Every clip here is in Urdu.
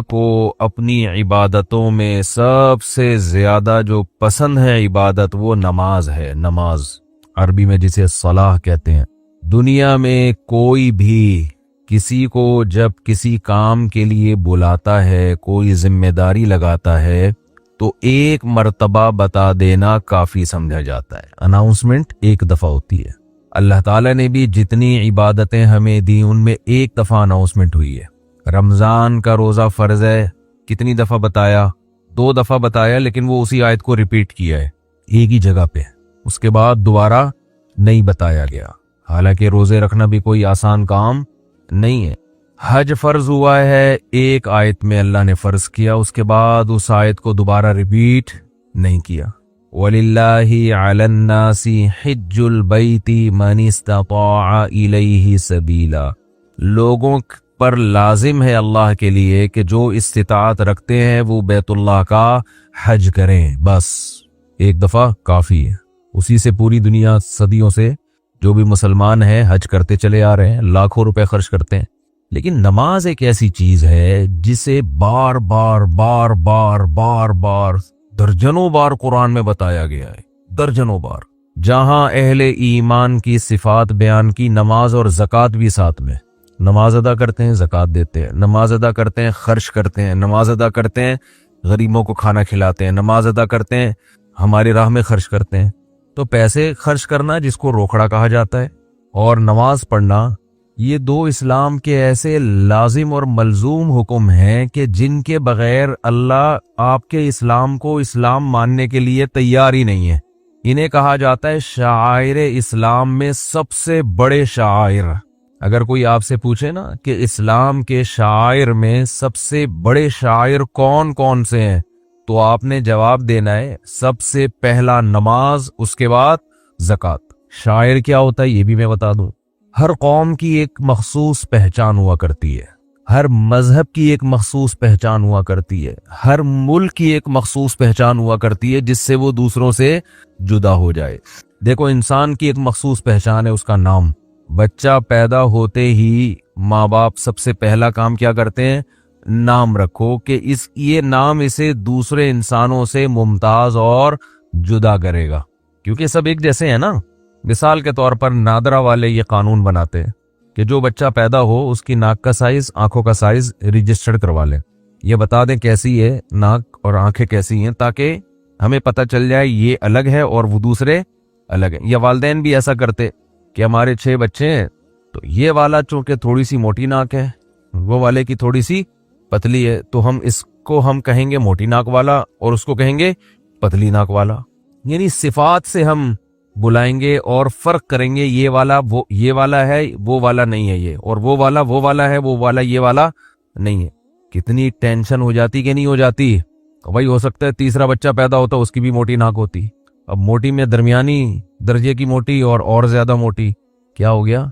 کو اپنی عبادتوں میں سب سے زیادہ جو پسند ہے عبادت وہ نماز ہے. نماز عربی میں جسے صلاح کہتے ہیں. دنیا میں کوئی بھی کسی کو جب کسی کام کے لیے بلاتا ہے، کوئی ذمہ داری لگاتا ہے تو ایک مرتبہ بتا دینا کافی سمجھا جاتا ہے. اناؤنسمنٹ ایک دفعہ ہوتی ہے. اللہ تعالیٰ نے بھی جتنی عبادتیں ہمیں دی ان میں ایک دفعہ اناؤنسمنٹ ہوئی ہے. رمضان کا روزہ فرض ہے، کتنی دفعہ بتایا؟ 2 دفعہ بتایا، لیکن وہ اسی آیت کو ریپیٹ کیا ہے ایک ہی جگہ پہ. اس کے بعد دوبارہ نہیں بتایا گیا. حالانکہ روزے رکھنا بھی کوئی آسان کام نہیں ہے. حج فرض ہوا ہے، ایک آیت میں اللہ نے فرض کیا، اس کے بعد اس آیت کو دوبارہ ریپیٹ نہیں کیا. وَلِلَّهِ عَلَى النَّاسِ حِجُّ الْبَيْتِ مَنِ اسْتَطَاعَ إِلَيْهِ سَبِيلًا. لوگوں پر لازم ہے اللہ کے لیے کہ جو استطاعت رکھتے ہیں وہ بیت اللہ کا حج کریں. بس ایک دفعہ کافی ہے. اسی سے پوری دنیا صدیوں سے جو بھی مسلمان ہیں حج کرتے چلے آ رہے ہیں، لاکھوں روپے خرچ کرتے ہیں. لیکن نماز ایک ایسی چیز ہے جسے بار بار بار بار بار بار درجنوں بار قرآن میں بتایا گیا ہے. درجنوں بار. جہاں اہل ایمان کی صفات بیان کی، نماز اور زکوٰۃ بھی ساتھ میں. نماز ادا کرتے ہیں، زکوٰۃ دیتے ہیں. نماز ادا کرتے ہیں، خرچ کرتے ہیں. نماز ادا کرتے ہیں، غریبوں کو کھانا کھلاتے ہیں. نماز ادا کرتے ہیں، ہماری راہ میں خرچ کرتے ہیں. تو پیسے خرچ کرنا جس کو روکڑا کہا جاتا ہے، اور نماز پڑھنا، یہ 2 اسلام کے ایسے لازم اور ملزوم حکم ہیں کہ جن کے بغیر اللہ آپ کے اسلام کو اسلام ماننے کے لیے تیار ہی نہیں ہے. انہیں کہا جاتا ہے شعائر اسلام میں سب سے بڑے شعائر. اگر کوئی آپ سے پوچھے نا کہ اسلام کے شعائر میں سب سے بڑے شعائر کون کون سے ہیں، تو آپ نے جواب دینا ہے سب سے پہلا نماز، اس کے بعد زکوٰۃ. شاعر کیا ہوتا ہے یہ بھی میں بتا دوں. ہر قوم کی ایک مخصوص پہچان ہوا کرتی ہے، ہر مذہب کی ایک مخصوص پہچان ہوا کرتی ہے، ہر ملک کی ایک مخصوص پہچان ہوا کرتی ہے جس سے وہ دوسروں سے جدا ہو جائے. دیکھو انسان کی ایک مخصوص پہچان ہے، اس کا نام. بچہ پیدا ہوتے ہی ماں باپ سب سے پہلا کام کیا کرتے ہیں؟ نام رکھو، کہ یہ نام اسے دوسرے انسانوں سے ممتاز اور جدا کرے گا. کیونکہ سب ایک جیسے ہیں نا. مثال کے طور پر نادرا والے یہ قانون بناتے ہیں کہ جو بچہ پیدا ہو اس کی ناک کا سائز، آنکھوں کا سائز رجسٹرڈ کروا لیں. یہ بتا دیں کیسی ہے ناک اور آنکھیں کیسی ہیں، تاکہ ہمیں پتہ چل جائے یہ الگ ہے اور وہ دوسرے الگ ہیں. یا والدین بھی ایسا کرتے کہ ہمارے 6 بچے ہیں تو یہ والا چونکہ تھوڑی سی موٹی ناک ہے، وہ والے کی تھوڑی سی پتلی ہے، تو ہم اس کو ہم کہیں گے موٹی ناک والا اور اس کو کہیں گے پتلی ناک والا. یعنی صفات سے ہم بلائیں گے اور فرق کریں گے، یہ والا وہ یہ والا ہے، وہ والا نہیں ہے یہ، اور وہ والا ہے، وہ والا یہ والا نہیں ہے. کتنی ٹینشن ہو جاتی کہ نہیں ہو جاتی. بھائی ہو سکتا ہے تیسرا بچہ پیدا ہوتا اس کی بھی موٹی ناک ہوتی. اب موٹی میں درمیانی درجے کی موٹی اور زیادہ موٹی، کیا ہو گیا؟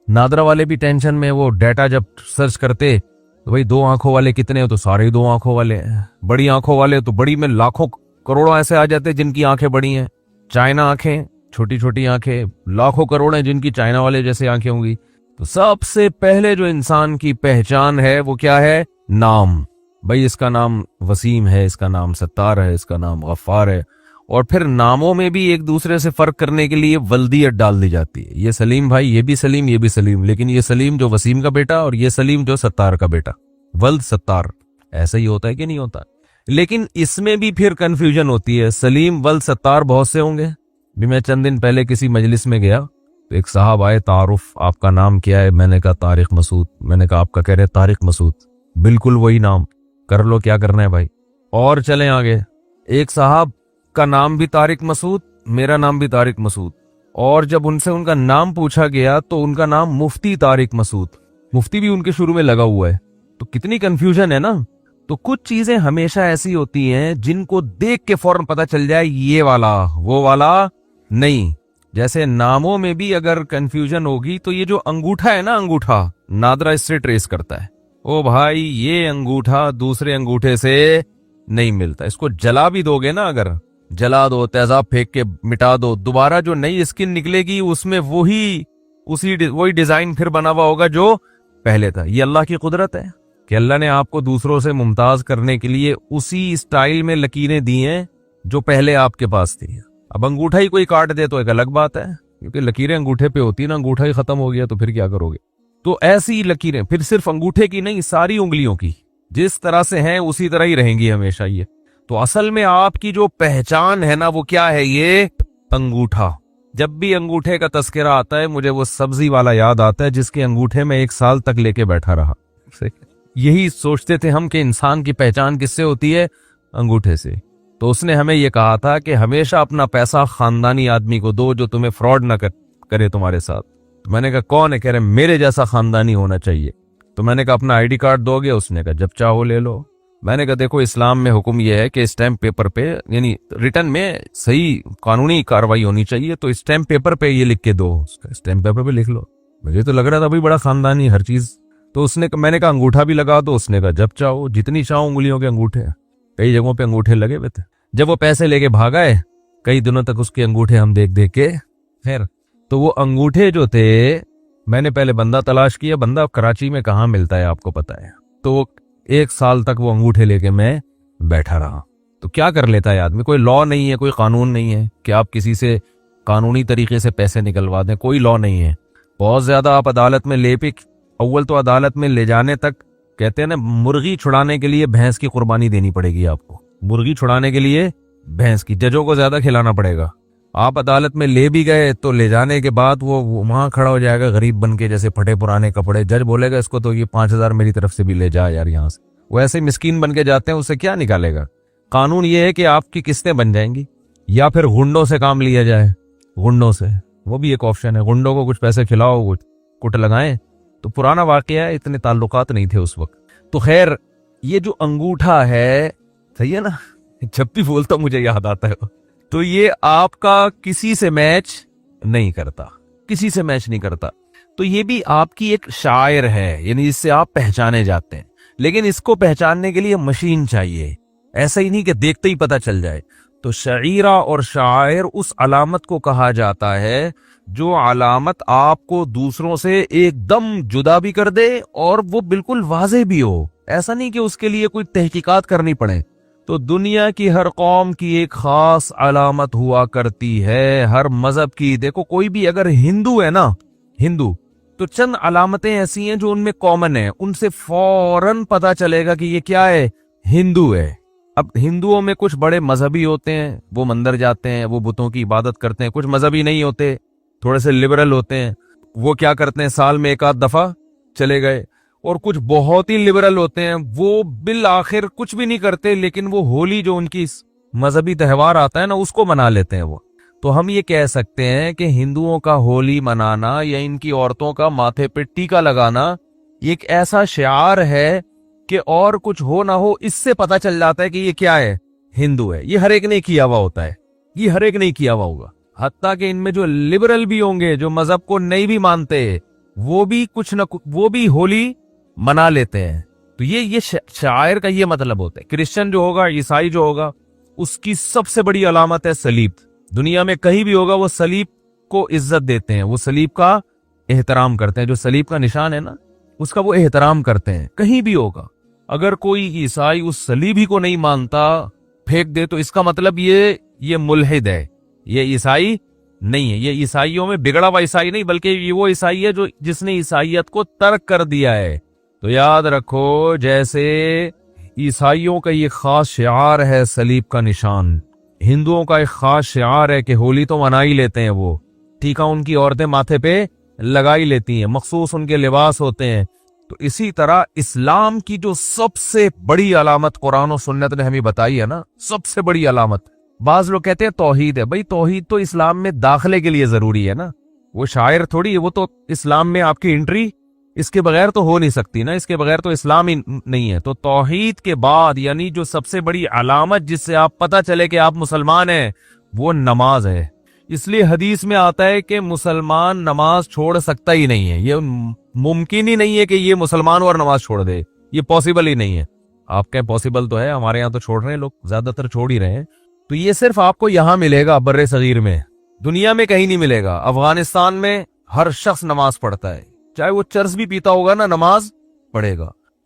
نادرا والے بھی ٹینشن میں. وہ ڈیٹا جب سرچ کرتے تو بھئی 2 آنکھوں والے کتنے ہو، تو سارے 2 آنکھوں والے ہیں. بڑی آنکھوں والے تو بڑی میں لاکھوں کروڑوں ایسے آ جاتے جن کی آنکھیں بڑی ہیں. چائنا آنکھیں، چھوٹی چھوٹی آنکھیں، لاکھوں کروڑ ہیں جن کی چائنا والے جیسے آنکھیں ہوں گی. تو سب سے پہلے جو انسان کی پہچان ہے وہ کیا ہے؟ نام. بھئی اس کا نام وسیم ہے، اس کا نام ستار ہے، اس کا نام غفار ہے. اور پھر ناموں میں بھی ایک دوسرے سے فرق کرنے کے لیے ولدیت ڈال دی جاتی ہے. یہ سلیم بھائی، یہ بھی سلیم، یہ بھی سلیم، لیکن یہ سلیم جو وسیم کا بیٹا اور یہ سلیم جو ستار کا بیٹا. ولد ستار. ایسا ہی ہوتا ہے کہ نہیں ہوتا؟ لیکن اس میں بھی پھر کنفیوژن ہوتی ہے. سلیم ولد ستار بہت سے ہوں گے. بھی میں چند دن پہلے کسی مجلس میں گیا تو ایک صاحب آئے، تعارف آپ کا نام کیا ہے؟ میں نے کہا طارق مسعود. میں نے کہا آپ کا؟ کہہ رہے طارق مسعود. بالکل وہی نام، کر لو کیا کرنا ہے بھائی. اور چلیں آگے. ایک صاحب کا نام بھی طارق مسعود، میرا نام بھی طارق مسعود. اور جب ان سے ان کا نام پوچھا گیا تو ان کا نام مفتی طارق مسعود. مفتی بھی ان کے شروع میں لگا ہوا ہے. تو کتنی کنفیوژن ہے نا. تو کچھ چیزیں ہمیشہ ایسی ہوتی ہیں جن کو دیکھ کے فوراً پتہ چل جائے یہ والا وہ والا نہیں. جیسے ناموں میں بھی اگر کنفیوژن ہوگی تو یہ جو انگوٹھا ہے نا، انگوٹھا نادرا اس سے ٹریس کرتا ہے. او بھائی یہ انگوٹھا دوسرے انگوٹھے سے نہیں ملتا. اس کو جلا بھی دو گے نا، اگر جلا دو، تیزاب پھینک کے مٹا دو، دوبارہ جو نئی اسکن نکلے گی اس میں وہی ڈیزائن پھر بنا ہوا ہوگا جو پہلے تھا. یہ اللہ کی قدرت ہے. کہ اللہ نے آپ کو دوسروں سے ممتاز کرنے کے لیے اسی اسٹائل میں لکیریں دی ہیں جو پہلے آپ کے پاس تھی. اب انگوٹھا ہی کوئی کاٹ دے تو ایک الگ بات ہے، کیونکہ لکیریں انگوٹھے پہ ہوتی نا، انگوٹھا ہی ختم ہو گیا تو پھر کیا کرو گے. تو ایسی لکیریں پھر صرف انگوٹھے کی نہیں، ساری انگلیوں کی جس طرح سے ہیں اسی طرح ہی رہیں گی ہمیشہ. یہ تو اصل میں آپ کی جو پہچان ہے نا وہ کیا ہے؟ یہ انگوٹھا. جب بھی انگوٹھے کا تذکرہ آتا ہے مجھے وہ سبزی والا یاد آتا ہے جس کے انگوٹھے میں 1 سال تک لے کے بیٹھا رہا. یہی سوچتے تھے ہم کہ انسان کی پہچان کس سے ہوتی ہے؟ انگوٹھے سے. تو اس نے ہمیں یہ کہا تھا کہ ہمیشہ اپنا پیسہ خاندانی آدمی کو دو جو تمہیں فراڈ نہ کرے تمہارے ساتھ. تو میں نے کہا کون ہے؟ کہہ رہے میرے جیسا خاندانی ہونا چاہیے. تو میں نے کہا اپنا آئی ڈی کارڈ دو گے؟ اس نے کہا جب چاہو لے لو. میں نے کہا دیکھو اسلام میں حکم یہ ہے کہ اسٹیمپ پیپر پہ، یعنی ریٹن میں صحیح قانونی کاروائی ہونی چاہیے، تو اسٹیمپ پیپر پہ یہ لکھ کے دو. اسٹیمپ پیپر پہ لکھ لو. مجھے تو لگ رہا تھا بھائی بڑا خاندانی ہر چیز. تو اس نے میں نے کہا انگوٹھا بھی لگا دو. اس نے کہا جب چاہو، جتنی چاہو انگلیوں کے انگوٹھے. کئی جگہوں پہ انگوٹھے لگے ہوئے تھے. جب وہ پیسے لے کے بھاگا ہے کئی دنوں تک اس کے انگوٹھے ہم دیکھ دیکھ کے. خیر تو وہ انگوٹھے جو تھے میں نے پہلے بندہ تلاش کیا. بندہ کراچی میں کہاں ملتا ہے آپ کو پتا ہے. تو 1 سال تک وہ انگوٹھے لے کے میں بیٹھا رہا. تو کیا کر لیتا ہے آدمی؟ کوئی لا نہیں ہے، کوئی قانون نہیں ہے کہ آپ کسی سے قانونی طریقے سے پیسے نکلوا دیں. کوئی لا نہیں ہے. بہت زیادہ آپ عدالت میں لے پہ، اول تو عدالت میں لے جانے تک کہتے ہیں نا، مرغی چھڑانے کے لیے بھینس کی قربانی دینی پڑے گی آپ کو. مرغی چھڑانے کے لیے بھینس کی، ججوں کو زیادہ کھلانا پڑے گا. آپ عدالت میں لے بھی گئے تو لے جانے کے بعد وہ وہاں کھڑا ہو جائے گا غریب بن کے، جیسے پھٹے پرانے کپڑے. جج بولے گا اس کو تو یہ 5000 میری طرف سے بھی لے جا یار یہاں سے. وہ ایسے مسکین بن کے جاتے ہیں، اسے کیا نکالے گا. قانون یہ ہے کہ آپ کی قسطیں بن جائیں گی، یا پھر غنڈوں سے کام لیا جائے. غنڈوں سے وہ بھی ایک آپشن ہے. غنڈوں کو کچھ پیسے کھلاؤ، کٹ لگائیں. تو پرانا واقعہ ہے، اتنے تعلقات نہیں تھے اس وقت. تو خیر یہ جو انگوٹھا ہے، صحیح ہے نا، جب بھی بولتا مجھے یاد آتا ہے. تو یہ آپ کا کسی سے میچ نہیں کرتا، کسی سے میچ نہیں کرتا. تو یہ بھی آپ کی ایک شاعر ہے، یعنی جس سے آپ پہچانے جاتے ہیں. لیکن اس کو پہچاننے کے لیے مشین چاہیے. ایسا ہی نہیں کہ دیکھتے ہی پتہ چل جائے. تو شعیرہ اور شاعر اس علامت کو کہا جاتا ہے جو علامت آپ کو دوسروں سے ایک دم جدا بھی کر دے اور وہ بالکل واضح بھی ہو. ایسا نہیں کہ اس کے لیے کوئی تحقیقات کرنی پڑے. تو دنیا کی ہر قوم کی ایک خاص علامت ہوا کرتی ہے، ہر مذہب کی. دیکھو کوئی بھی اگر ہندو ہے نا، ہندو، تو چند علامتیں ایسی ہیں جو ان میں کامن ہیں، ان سے فوراً پتا چلے گا کہ یہ کیا ہے، ہندو ہے. اب ہندوؤں میں کچھ بڑے مذہبی ہوتے ہیں، وہ مندر جاتے ہیں، وہ بتوں کی عبادت کرتے ہیں. کچھ مذہبی نہیں ہوتے، تھوڑے سے لبرل ہوتے ہیں، وہ کیا کرتے ہیں، سال میں 1 آدھ دفعہ چلے گئے. اور کچھ بہت ہی لبرل ہوتے ہیں، وہ بالآخر کچھ بھی نہیں کرتے، لیکن وہ ہولی جو ان کی مذہبی تہوار آتا ہے نا اس کو منا لیتے ہیں وہ. تو ہم یہ کہہ سکتے ہیں کہ ہندوؤں کا ہولی منانا یا ان کی عورتوں کا ماتھے پہ ٹیکا لگانا یہ ایک ایسا شعار ہے کہ اور کچھ ہو نہ ہو اس سے پتہ چل جاتا ہے کہ یہ کیا ہے، ہندو ہے. یہ ہر ایک نے کیا ہوا ہوتا ہے، یہ ہر ایک نے کیا ہوا ہوگا. حتیٰ کہ ان میں جو لبرل بھی ہوں گے، جو مذہب کو نہیں بھی مانتے، وہ بھی کچھ نہ کچھ وہ بھی ہولی منا لیتے ہیں. تو یہ شاعر کا یہ مطلب ہوتا ہے. کرسچن جو ہوگا، عیسائی جو ہوگا، اس کی سب سے بڑی علامت ہے صلیب. دنیا میں کہیں بھی ہوگا وہ صلیب کو عزت دیتے ہیں، وہ صلیب کا احترام کرتے ہیں. جو صلیب کا نشان ہے نا اس کا وہ احترام کرتے ہیں. کہیں بھی ہوگا اگر کوئی عیسائی اس صلیب ہی کو نہیں مانتا، پھینک دے، تو اس کا مطلب یہ ملحد ہے، یہ عیسائی نہیں ہے. یہ عیسائیوں میں بگڑا ہوا عیسائی نہیں، بلکہ یہ وہ عیسائی ہے جو جس نے عیسائیت کو ترک کر دیا ہے. تو یاد رکھو، جیسے عیسائیوں کا یہ خاص شعار ہے صلیب کا نشان، ہندوؤں کا ایک خاص شعار ہے کہ ہولی تو منا ہی لیتے ہیں، وہ ٹیکا ان کی عورتیں ماتھے پہ لگا ہی لیتی ہیں، مخصوص ان کے لباس ہوتے ہیں. تو اسی طرح اسلام کی جو سب سے بڑی علامت قرآن و سنت نے ہمیں بتائی ہے نا، سب سے بڑی علامت، بعض لوگ کہتے ہیں توحید ہے. بھائی توحید تو اسلام میں داخلے کے لیے ضروری ہے نا، وہ شاعر تھوڑی ہے، وہ تو اسلام میں آپ کی انٹری اس کے بغیر تو ہو نہیں سکتی نا، اس کے بغیر تو اسلام ہی نہیں ہے. تو توحید کے بعد یعنی جو سب سے بڑی علامت جس سے آپ پتہ چلے کہ آپ مسلمان ہیں، وہ نماز ہے. اس لیے حدیث میں آتا ہے کہ مسلمان نماز چھوڑ سکتا ہی نہیں ہے. یہ ممکن ہی نہیں ہے کہ یہ مسلمان اور نماز چھوڑ دے، یہ پاسبل ہی نہیں ہے. آپ کہیں پاسبل تو ہے، ہمارے یہاں تو چھوڑ رہے ہیں لوگ، زیادہ تر چھوڑ ہی رہے ہیں. تو یہ صرف آپ کو یہاں ملے گا، بر صغیر میں، دنیا میں کہیں نہیں ملے گا. افغانستان میں ہر شخص نماز پڑھتا ہے، چاہے وہ چرس بھی پیتا ہوگا نا، نماز پڑھے گا.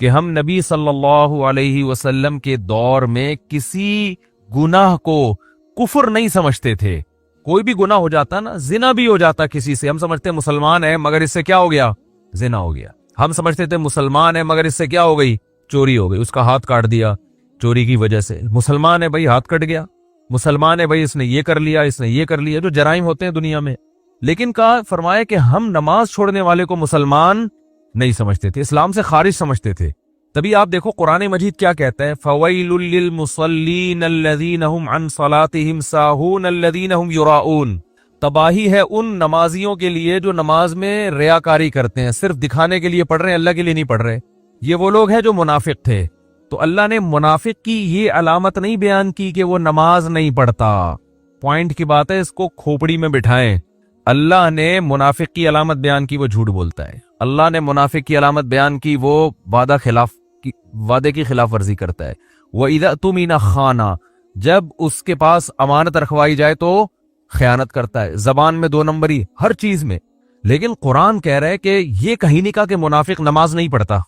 کہ ہم نبی صلی اللہ علیہ وسلم کے دور میں کسی گناہ کو کفر نہیں سمجھتے تھے. کوئی بھی گناہ ہو جاتا نا, زنا بھی ہو جاتا کسی سے, ہم سمجھتے مسلمان ہے مگر اس سے کیا ہو گیا, زنا ہو گیا. ہم سمجھتے تھے مسلمان ہے مگر اس سے کیا ہو گئی, چوری ہو گئی, اس کا ہاتھ کاٹ دیا چوری کی وجہ سے. مسلمان ہے بھائی, ہاتھ کٹ گیا. مسلمان ہے بھائی, اس نے یہ کر لیا, اس نے یہ کر لیا, جو جرائم ہوتے ہیں دنیا میں. لیکن کہا فرمایا کہ ہم نماز چھوڑنے والے کو مسلمان نہیں سمجھتے تھے, اسلام سے خارج سمجھتے تھے. تبھی آپ دیکھو قرآن مجید کیا کہتا ہے, فَوَيْلٌ لِّلْمُصَلِّينَ الَّذِينَ هُمْ عَنْ صَلَاتِهِمْ سَاهُونَ الَّذِينَ هُمْ يُرَاءُونَ. تباہی ہے ان نمازیوں کے لیے جو نماز میں ریاکاری کرتے ہیں, صرف دکھانے کے لیے پڑھ رہے ہیں, اللہ کے لیے نہیں پڑھ رہے. یہ وہ لوگ ہیں جو منافق تھے. تو اللہ نے منافق کی یہ علامت نہیں بیان کی کہ وہ نماز نہیں پڑھتا. پوائنٹ کی بات ہے, اس کو کھوپڑی میں بٹھائیں. اللہ نے منافق کی علامت بیان کی, وہ جھوٹ بولتا ہے. اللہ نے منافق کی علامت بیان کی, وہ وعدے کی خلاف ورزی کرتا ہے. وَإِذَا اؤْتُمِنَ خَانَ, جب اس کے پاس امانت رکھوائی جائے تو خیانت کرتا ہے. زبان میں 2 نمبری ہر چیز میں. لیکن قرآن کہہ رہا ہے کہ یہ کہیں نہیں کہا کہ منافق نماز نہیں پڑھتا.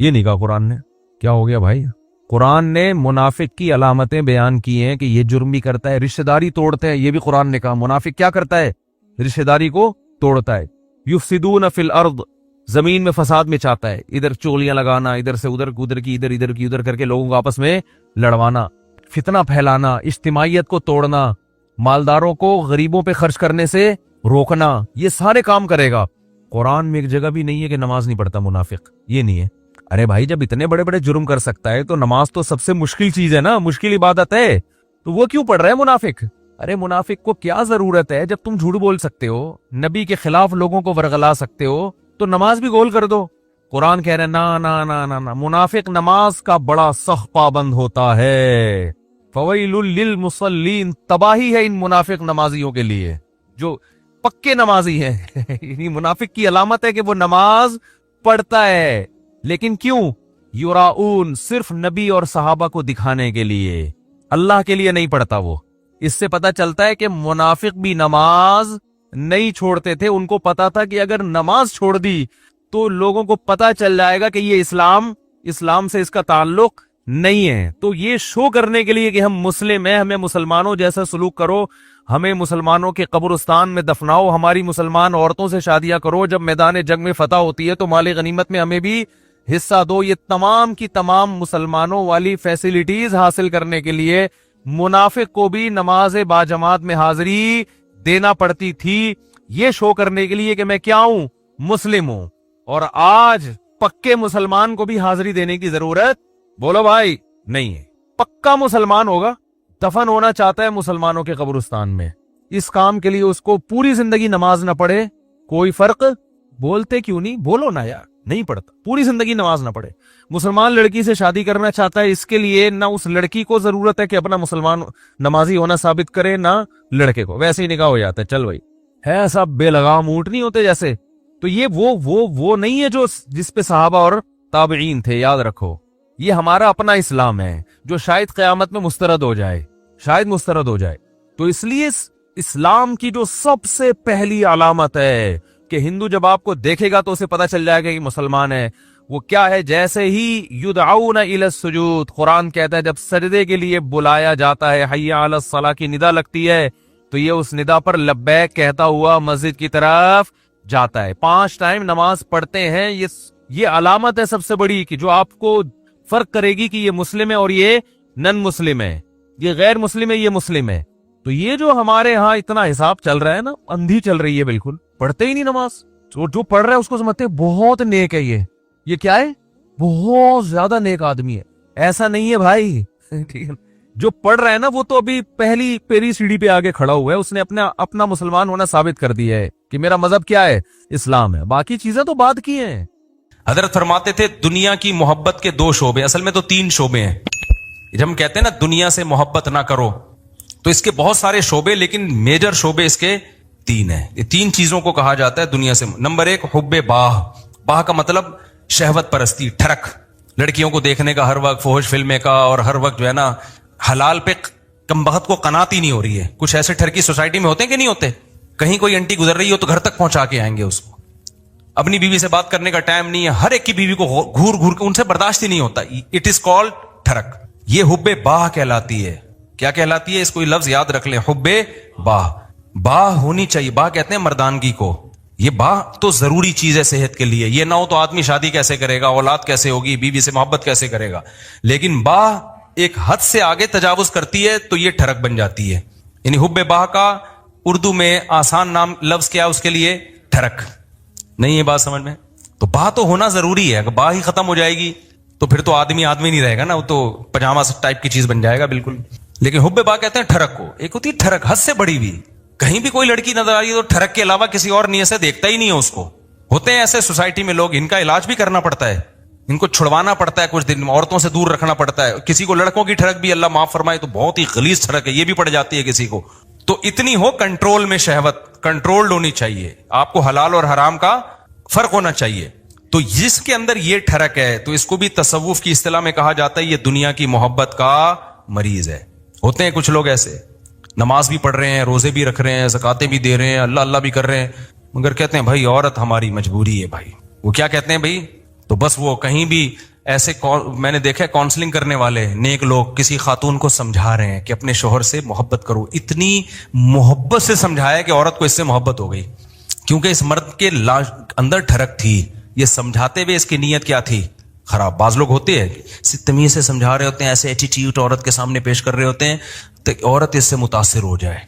یہ نہیں کہا قرآن نے. کیا ہو گیا بھائی, قرآن نے منافق کی علامتیں بیان کی ہیں کہ یہ جرم بھی کرتا ہے, رشتہ داری توڑتے ہیں, یہ بھی قرآن نے کہا. منافق کیا کرتا ہے, رشتہ داری کو توڑتا ہے. یفسدون فی الارض, زمین میں فساد میں چاہتا ہے, ادھر چولیاں لگانا, ادھر سے ادھر, ادھر کی ادھر, ادھر کی ادھر کر کے لوگوں کو آپس میں لڑوانا, فتنہ پھیلانا, اجتماعیت کو توڑنا, مالداروں کو غریبوں پہ خرچ کرنے سے روکنا, یہ سارے کام کرے گا. قرآن میں ایک جگہ بھی نہیں ہے کہ نماز نہیں پڑھتا منافق, یہ نہیں ہے. ارے بھائی, جب اتنے بڑے بڑے جرم کر سکتا ہے تو نماز تو سب سے مشکل چیز ہے نا, مشکل عبادت ہے, تو وہ کیوں پڑھ رہا ہے منافق؟ ارے منافق کو کیا ضرورت ہے, جب تم جھوٹ بول سکتے ہو, نبی کے خلاف لوگوں کو ورغلا سکتے ہو, تو نماز بھی گول کر دو. قرآن کہہ رہے ہیں نا نا نا نا نا, منافق نماز کا بڑا سخت پابند ہوتا ہے. فویل للمصلین, تباہی ہے ان منافق نمازیوں کے لیے جو پکے نمازی ہیں. منافق کی علامت ہے کہ وہ نماز پڑھتا ہے, لیکن کیوں؟ یراؤن, صرف نبی اور صحابہ کو دکھانے کے لیے, اللہ کے لیے نہیں پڑھتا وہ. اس سے پتہ چلتا ہے کہ منافق بھی نماز نہیں چھوڑتے تھے. ان کو پتا تھا کہ اگر نماز چھوڑ دی تو لوگوں کو پتا چل جائے گا کہ یہ اسلام سے اس کا تعلق نہیں ہے. تو یہ شو کرنے کے لیے کہ ہم مسلم ہیں, ہمیں مسلمانوں جیسا سلوک کرو, ہمیں مسلمانوں کے قبرستان میں دفناؤ, ہماری مسلمان عورتوں سے شادیاں کرو, جب میدان جنگ میں فتح ہوتی ہے تو مال غنیمت میں ہمیں بھی حصہ دو. یہ تمام کی تمام مسلمانوں والی فیسلٹیز حاصل کرنے کے لیے منافق کو بھی نماز باجماعت میں حاضری دینا پڑتی تھی, یہ شو کرنے کے لیے کہ میں کیا ہوں, مسلم ہوں. اور آج پکے مسلمان کو بھی حاضری دینے کی ضرورت, بولو بھائی, نہیں ہے. پکا مسلمان ہوگا, دفن ہونا چاہتا ہے مسلمانوں کے قبرستان میں, اس کام کے لیے اس کو پوری زندگی نماز نہ پڑھے کوئی فرق. بولتے کیوں نہیں, بولو نا یار, نہیں پڑھتا, پوری زندگی نماز نہ پڑھے. مسلمان لڑکی سے شادی کرنا چاہتا ہے, اس کے لیے نہ اس لڑکی کو ضرورت ہے کہ اپنا مسلمان نمازی ہونا ثابت کرے, نہ لڑکے کو, ویسے ہی نکاح ہو جاتا ہے. چل بھائی, ہے ایسا بے لگام اونٹ نہیں ہوتے جیسے. تو یہ وہ نہیں ہے جو جس پہ صحابہ اور تابعین تھے, یاد رکھو. یہ ہمارا اپنا اسلام ہے جو شاید قیامت میں مسترد ہو جائے, شاید مسترد ہو جائے. تو اس لیے اسلام کی جو سب سے پہلی علامت ہے کہ ہندو جب آپ کو دیکھے گا تو اسے پتا چل جائے گا کہ مسلمان ہے, وہ کیا ہے؟ جیسے ہی یدعون الی السجود, قرآن کہتا ہے جب سجدے کے لیے بلایا جاتا ہے, حی علی الصلاۃ کی ندا لگتی ہے, تو یہ اس ندا پر لبیک کہتا ہوا مسجد کی طرف جاتا ہے. 5 ٹائم نماز پڑھتے ہیں. یہ علامت ہے سب سے بڑی کہ جو آپ کو فرق کرے گی کہ یہ مسلم ہے اور یہ نن مسلم ہے, یہ غیر مسلم ہے, یہ مسلم ہے. تو یہ جو ہمارے ہاں اتنا حساب چل رہا ہے نا, اندھی چل رہی ہے, بالکل پڑھتے ہی نہیں نماز. جو پڑھ رہا ہے اس کو سمجھتے بہت نیک ہے, یہ کیا ہے, بہت زیادہ نیک آدمی ہے. ایسا نہیں ہے بھائی. جو پڑھ رہا ہے نا وہ تو ابھی پہلی سیڑھی پہ آگے کھڑا ہوا ہے, اس نے اپنا مسلمان ہونا ثابت کر دیا ہے کہ میرا مذہب کیا ہے, اسلام ہے. باقی چیزیں تو بعد کی ہیں. حضرت فرماتے تھے دنیا کی محبت کے 2 شعبے, اصل میں تو 3 شعبے ہیں. جب ہم کہتے ہیں نا دنیا سے محبت نہ کرو, تو اس کے بہت سارے شعبے, لیکن میجر شعبے اس کے 3 ہیں. یہ 3 چیزوں کو کہا جاتا ہے دنیا سے. نمبر 1 حب باہ کا مطلب شہوت پرستی, ٹھرک, لڑکیوں کو دیکھنے کا ہر وقت, فحش فلمیں کا, اور ہر وقت جو ہے نا حلال پہ کم بخت کو قناعت ہی نہیں ہو رہی ہے. کچھ ایسے ٹھرکی سوسائٹی میں ہوتے ہیں کہ نہیں ہوتے, کہیں کوئی انٹی گزر رہی ہو تو گھر تک پہنچا کے آئیں گے اس کو. اپنی بیوی سے بات کرنے کا ٹائم نہیں ہے, ہر ایک کی بیوی کو گھور گھور کے ان سے برداشت ہی نہیں ہوتا. اٹ از کالڈ ٹھرک. یہ حب باہ کہلاتی ہے. کیا کہلاتی ہے؟ اس کو لفظ یاد رکھ لیں, حب باہ. باہ ہونی چاہیے. باہ کہتے ہیں مردانگی کو. یہ باہ تو ضروری چیز ہے صحت کے لیے. یہ نہ ہو تو آدمی شادی کیسے کرے گا, اولاد کیسے ہوگی, بیوی سے محبت کیسے کرے گا. لیکن باہ ایک حد سے آگے تجاوز کرتی ہے تو یہ ٹھرک بن جاتی ہے. یعنی حب باہ کا اردو میں آسان نام لفظ کیا ہے اس کے لیے؟ ٹھرک. نہیں ہے بات سمجھ میں؟ تو باہ تو ہونا ضروری ہے. اگر باہ ہی ختم ہو جائے گی تو پھر تو آدمی نہیں رہے گا نا, وہ تو پجامہ ٹائپ کی چیز بن جائے گا بالکل. لیکن حب باہ کہتے ہیں ٹھرک کو. ایک ہوتی ہے ٹھرک حد سے بڑی بھی. کہیں بھی کوئی لڑکی نظر آ رہی ہے تو ٹھرک کے علاوہ کسی اور نیت سے دیکھتا ہی نہیں ہے اس کو. ہوتے ہیں ایسے سوسائٹی میں لوگ, ان کا علاج بھی کرنا پڑتا ہے, ان کو چھڑوانا پڑتا ہے, کچھ دن عورتوں سے دور رکھنا پڑتا ہے. کسی کو لڑکوں کی ٹھڑک بھی اللہ معاف فرمائے تو بہت ہی غلیظ ٹھڑک ہے, یہ بھی پڑ جاتی ہے کسی کو. تو اتنی ہو کنٹرول میں, شہوت کنٹرولڈ ہونی چاہیے. آپ کو حلال اور حرام کا فرق ہونا چاہیے. تو جس کے اندر یہ ٹھڑک ہے تو اس کو بھی تصوف کی اصطلاح میں کہا جاتا ہے یہ دنیا کی محبت کا مریض ہے. ہوتے ہیں کچھ لوگ ایسے, نماز بھی پڑھ رہے ہیں, روزے بھی رکھ رہے ہیں, زکاتیں بھی دے رہے ہیں, اللہ اللہ بھی کر رہے ہیں, مگر کہتے ہیں بھائی عورت ہماری مجبوری ہے. بھائی وہ کیا کہتے ہیں بھائی؟ تو بس وہ کہیں بھی ایسے, میں نے دیکھا کاؤنسلنگ کرنے والے نیک لوگ کسی خاتون کو سمجھا رہے ہیں کہ اپنے شوہر سے محبت کرو. اتنی محبت سے سمجھایا کہ عورت کو اس سے محبت ہو گئی, کیونکہ اس مرد کے اندر ٹھڑک تھی. یہ سمجھاتے ہوئے اس کی نیت کیا تھی؟ خراب. بعض لوگ ہوتے ہیں تمیز سے سمجھا رہے ہوتے ہیں, ایسے ایٹیٹیوڈ عورت کے سامنے پیش کر رہے ہوتے ہیں تو عورت اس سے متاثر ہو جائے.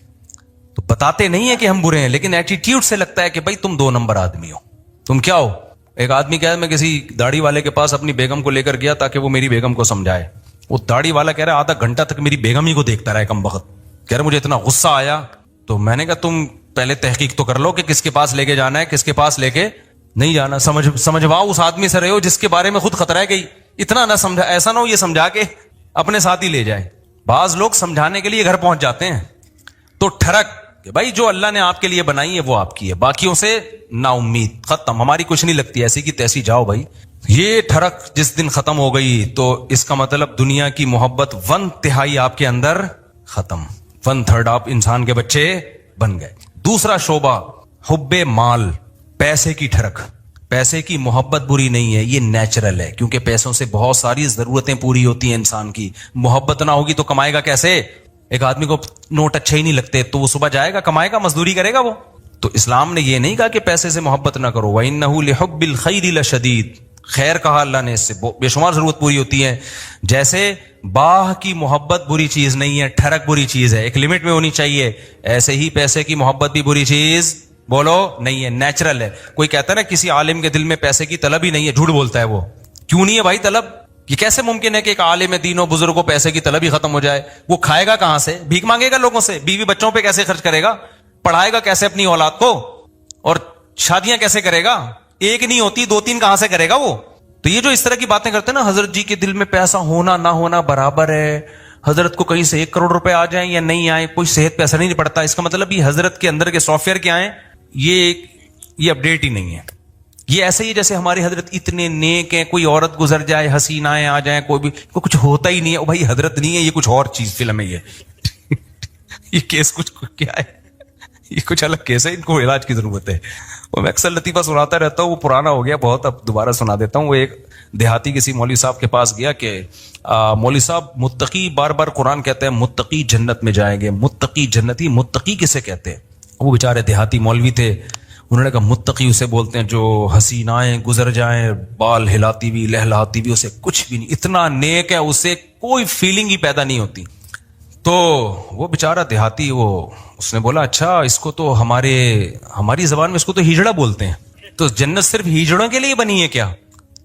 تو بتاتے نہیں ہیں کہ ہم برے ہیں, لیکن ایٹیٹیوڈ سے لگتا ہے کہ بھائی تم 2 نمبر آدمی ہو. تم کیا ہو؟ ایک آدمی کہا میں کسی داڑھی والے کے پاس اپنی بیگم کو لے کر گیا تاکہ وہ میری بیگم کو سمجھائے. وہ داڑھی والا کہہ رہا ہے آدھا گھنٹہ تک میری بیگم ہی کو دیکھتا رہا کم وقت. کہہ رہا مجھے اتنا غصہ آیا. تو میں نے کہا تم پہلے تحقیق تو کر لو کہ کس کے پاس لے کے جانا ہے, کس کے پاس لے کے نہیں جانا. سمجھواؤ اس آدمی سے رہے ہو جس کے بارے میں خود خطرہ ہے کہ اتنا نہ سمجھا, ایسا نہ ہو یہ سمجھا کے اپنے ساتھ ہی لے جائے. بعض لوگ سمجھانے کے لیے گھر پہنچ جاتے ہیں. تو ٹھڑک کہ بھائی جو اللہ نے آپ کے لیے بنائی ہے وہ آپ کی ہے, باقیوں سے نا امید, ختم, ہماری کچھ نہیں لگتی, ایسی کی تیسی جاؤ بھائی. یہ ٹھڑک جس دن ختم ہو گئی تو اس کا مطلب دنیا کی محبت 1/3 آپ کے اندر ختم, 1/3 آپ انسان کے بچے بن گئے. دوسرا شعبہ حب مال, پیسے کی ٹھڑک. پیسے کی محبت بری نہیں ہے, یہ نیچرل ہے, کیونکہ پیسوں سے بہت ساری ضرورتیں پوری ہوتی ہیں انسان کی. محبت نہ ہوگی تو کمائے گا کیسے؟ ایک آدمی کو نوٹ اچھے ہی نہیں لگتے تو وہ صبح جائے گا کمائے گا, مزدوری کرے گا وہ. تو اسلام نے یہ نہیں کہا کہ پیسے سے محبت نہ کرو. وَإِنَّهُ لِحُبِّ الْخَيْرِ لَشَدِيدٌ, خیر کہا اللہ نے, اس سے بے شمار ضرورت پوری ہوتی ہے. جیسے باہ کی محبت بری چیز نہیں ہے, ٹھڑک بری چیز ہے, ایک لمٹ میں ہونی چاہیے, ایسے ہی پیسے کی محبت بھی بری چیز بولو نہیں ہے, نیچرل ہے. کوئی کہتا ہے نا کسی عالم کے دل میں پیسے کی طلب ہی نہیں ہے, جھوٹ بولتا ہے وہ. کیوں نہیں ہے بھائی طلب؟ یہ کیسے ممکن ہے کہ ایک عالم دین و بزرگ کو پیسے کی طلب ہی ختم ہو جائے؟ وہ کھائے گا کہاں سے؟ بھیک مانگے گا لوگوں سے, بیوی بچوں پہ کیسے خرچ کرے گا, پڑھائے گا کیسے اپنی اولاد کو, اور شادیاں کیسے کرے گا؟ ایک نہیں ہوتی 2-3 کہاں سے کرے گا وہ؟ تو یہ جو اس طرح کی باتیں کرتے ہیں نا, حضرت جی کے دل میں پیسہ ہونا نہ ہونا برابر ہے, حضرت کو کہیں سے 1 کروڑ روپے آ جائیں یا نہیں آئے کوئی صحت پہ اثر نہیں پڑتا, اس کا مطلب یہ حضرت کے اندر کے سافٹ ویئر کیا ہیں, یہ اپڈیٹ ہی نہیں ہے. یہ ایسے ہی جیسے ہماری حضرت اتنے نیک ہیں, کوئی عورت گزر جائے, حسینائیں آ جائیں, کوئی بھی کچھ ہوتا ہی نہیں ہے, بھائی حضرت نہیں ہے, یہ کچھ اور چیز فلم ہے. یہ کیس کچھ کیا ہے, یہ کچھ الگ کیس ہے, ان کو علاج کی ضرورت ہے. وہ میں اکثر لطیفہ سناتا رہتا ہوں, وہ پرانا ہو گیا بہت, اب دوبارہ سنا دیتا ہوں. وہ ایک دیہاتی کسی مولوی صاحب کے پاس گیا کہ مولوی صاحب متقی, بار بار قرآن کہتے ہیں متقی جنت میں جائیں گے, متقی جنتی, متقی کسے کہتے ہیں؟ وہ بیچارے دیہاتی مولوی تھے, انہوں نے کہا متقی اسے بولتے ہیں جو حسینائیں گزر جائیں بال ہلاتی بھی لہلاتی بھی, اسے کچھ بھی نہیں, اتنا نیک ہے, اسے کوئی فیلنگ ہی پیدا نہیں ہوتی. تو وہ بیچارہ دیہاتی, اس نے بولا اچھا اس کو تو ہماری زبان میں اس کو تو ہجڑا بولتے ہیں, تو جنت صرف ہجڑوں کے لیے بنی ہے کیا؟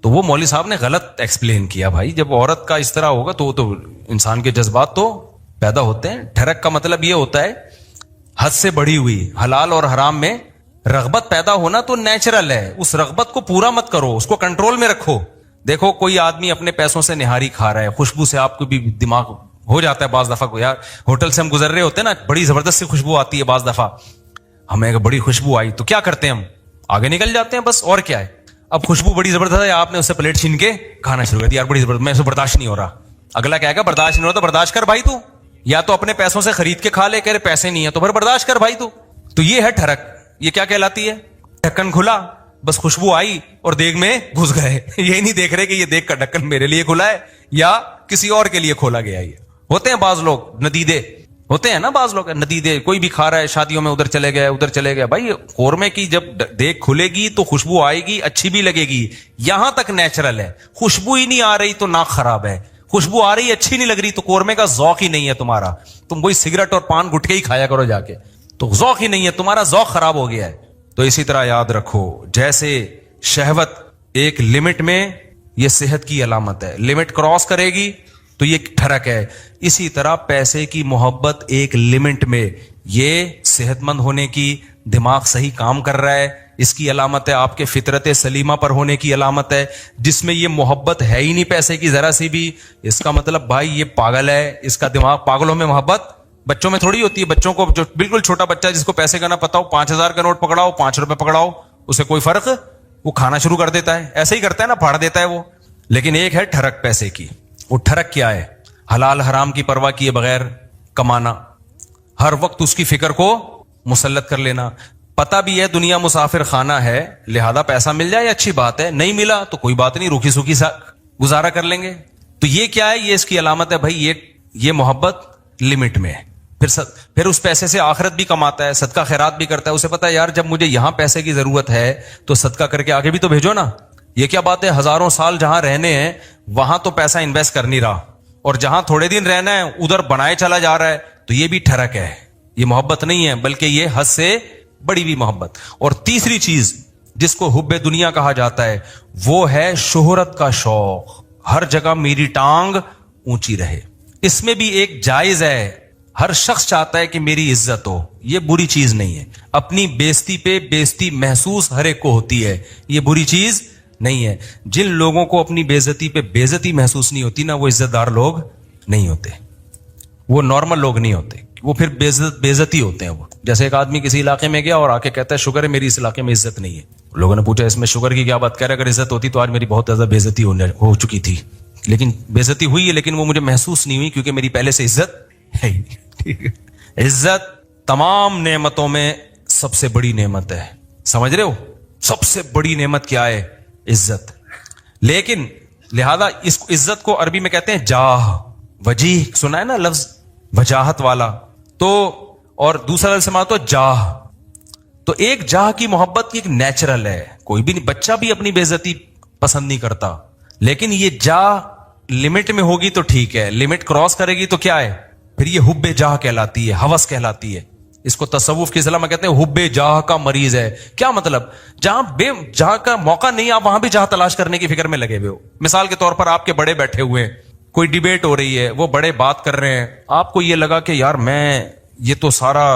تو وہ مولوی صاحب نے غلط ایکسپلین کیا. بھائی جب عورت کا اس طرح ہوگا تو انسان کے جذبات تو پیدا ہوتے ہیں. ٹھڑک کا مطلب یہ ہوتا ہے حد سے بڑھی ہوئی, حلال اور حرام میں رغبت پیدا ہونا تو نیچرل ہے, اس رغبت کو پورا مت کرو, اس کو کنٹرول میں رکھو. دیکھو کوئی آدمی اپنے پیسوں سے نہاری کھا رہا ہے, خوشبو سے آپ کو بھی دماغ ہو جاتا ہے بعض دفعہ کو, یار ہوٹل سے ہم گزر رہے ہوتے ہیں نا, بڑی زبردست سی خوشبو آتی ہے, بعض دفعہ ہمیں بڑی خوشبو آئی تو کیا کرتے ہیں ہم, آگے نکل جاتے ہیں بس, اور کیا ہے. اب خوشبو بڑی زبردست ہے, آپ نے اس سے پلیٹ چھین کے کھانا شروع کر دیا, یار بڑی زبردست, میں اسے برداشت نہیں ہو رہا. اگلا کہے گا برداشت نہیں ہو رہا تو برداشت کر بھائی, تو یا تو اپنے پیسوں سے خرید کے کھا لے, کہہ رہے پیسے نہیں ہے تو پھر برداشت کر بھائی تو یہ ہے ٹھڑک. یہ کیا کہلاتی ہے؟ ڈھکن کھلا, بس خوشبو آئی اور دیگ میں گھس گئے. یہ نہیں دیکھ رہے کہ یہ دیگ کا ڈھکن میرے لیے کھلا ہے یا کسی اور کے لیے کھولا گیا. یہ ہوتے ہیں بعض لوگ ندیدے ہوتے ہیں نا, بعض لوگ ندیدے, کوئی بھی کھا رہا ہے شادیوں میں, ادھر چلے گئے. بھائی قورمے کی جب دیگ کھلے گی تو خوشبو آئے گی, اچھی بھی لگے گی, یہاں تک نیچرل ہے. خوشبو ہی نہیں آ رہی تو ناک خراب ہے, خوشبو آ رہی اچھی نہیں لگ رہی تو قورمے کا ذوق ہی نہیں ہے تمہارا. تم وہی سگریٹ اور پان گٹکے ہی کھایا کرو جا کے, تو ذوق ہی نہیں ہے تمہارا, ذوق خراب ہو گیا ہے. تو اسی طرح یاد رکھو, جیسے شہوت ایک لمٹ میں, یہ صحت کی علامت ہے, لمٹ کراس کرے گی تو یہ ٹھرک ہے. اسی طرح پیسے کی محبت ایک لمٹ میں, یہ صحت مند ہونے کی, دماغ صحیح کام کر رہا ہے, اس کی علامت ہے. آپ کے فطرت سلیمہ پر ہونے کی علامت ہے. جس میں یہ محبت ہے ہی نہیں پیسے کی ذرا سی بھی, اس کا مطلب بھائی یہ پاگل ہے, اس کا دماغ, پاگلوں میں محبت بچوں میں تھوڑی ہوتی ہے. بچوں کو, جو بالکل چھوٹا بچہ جس کو پیسے کا نہ پتا ہو, 5,000 کا نوٹ پکڑاؤ, 5 روپے پکڑاؤ, اسے کوئی فرق, وہ کھانا شروع کر دیتا ہے. ایسے ہی کرتا ہے نا, پھاڑ دیتا ہے وہ. لیکن ایک ہے ٹھرک پیسے کی. وہ ٹھرک کیا ہے؟ حلال حرام کی پرواہ کیے بغیر کمانا, ہر وقت اس کی فکر کو مسلط کر لینا. پتا بھی ہے دنیا مسافر خانہ ہے, لہذا پیسہ مل جائے اچھی بات ہے, نہیں ملا تو کوئی بات نہیں, روکھی سوکھی سا گزارا کر لیں گے. تو یہ کیا ہے؟ یہ اس کی علامت ہے بھائی, یہ محبت لمٹ میں. پھر اس پیسے سے آخرت بھی کماتا ہے, صدقہ خیرات بھی کرتا ہے. اسے پتا ہے یار جب مجھے یہاں پیسے کی ضرورت ہے تو صدقہ کر کے آگے بھی تو بھیجو نا. یہ کیا بات ہے, ہزاروں سال جہاں رہنے ہیں وہاں تو پیسہ انویسٹ کر نہیں رہا, اور جہاں تھوڑے دن رہنا ہے ادھر بنائے چلا جا رہا ہے. تو یہ بھی ٹھرک ہے, یہ محبت نہیں ہے بلکہ یہ حد سے بڑی بھی محبت. اور تیسری چیز جس کو حب دنیا کہا جاتا ہے وہ ہے شہرت کا شوق. ہر جگہ میری ٹانگ اونچی رہے. اس میں بھی ایک جائز ہے, ہر شخص چاہتا ہے کہ میری عزت ہو, یہ بری چیز نہیں ہے. اپنی بےزتی پہ بےزتی محسوس ہر ایک کو ہوتی ہے, یہ بری چیز نہیں ہے. جن لوگوں کو اپنی بےزتی پہ بےزتی محسوس نہیں ہوتی نا, وہ عزت دار لوگ نہیں ہوتے, وہ نارمل لوگ نہیں ہوتے, وہ پھر بےزتی ہوتے ہیں. وہ جیسے ایک آدمی کسی علاقے میں گیا اور آ کے کہتا ہے شکر ہے میری اس علاقے میں عزت نہیں ہے. لوگوں نے پوچھا اس میں شکر کی کیا بات, کہہ رہے اگر عزت ہوتی تو آج میری بہت زیادہ بےزتی ہو چکی تھی. لیکن بےزتی ہوئی ہے لیکن وہ مجھے محسوس نہیں ہوئی کیونکہ میری پہلے سے عزت ہے ہی نہیں. ٹھیک ہے, عزت تمام نعمتوں میں سب سے بڑی نعمت ہے, سمجھ رہے ہو؟ سب سے بڑی نعمت کیا ہے؟ عزت. لیکن لہذا اس عزت کو عربی میں کہتے ہیں جاہ. وجیح سنا ہے نا لفظ, وجاہت والا. تو اور دوسرا لفظ سماعت تو جاہ. تو ایک جاہ کی محبت کی ایک نیچرل ہے, کوئی بھی بچہ بھی اپنی بے عزتی پسند نہیں کرتا, لیکن یہ جاہ لمٹ میں ہوگی تو ٹھیک ہے, لمٹ کراس کرے گی تو کیا ہے, پھر یہ حب جاہ کہلاتی ہے, ہوس کہلاتی ہے. اس کو تصوف کی اصطلاح میں کہتے ہیں حب جاہ کا مریض ہے. کیا مطلب؟ جہاں کا موقع نہیں, آپ وہاں بھی جاہ تلاش کرنے کی فکر میں لگے ہوئے ہو. مثال کے طور پر آپ کے بڑے بیٹھے ہوئے ہیں, کوئی ڈیبیٹ ہو رہی ہے, وہ بڑے بات کر رہے ہیں, آپ کو یہ لگا کہ یار میں یہ تو سارا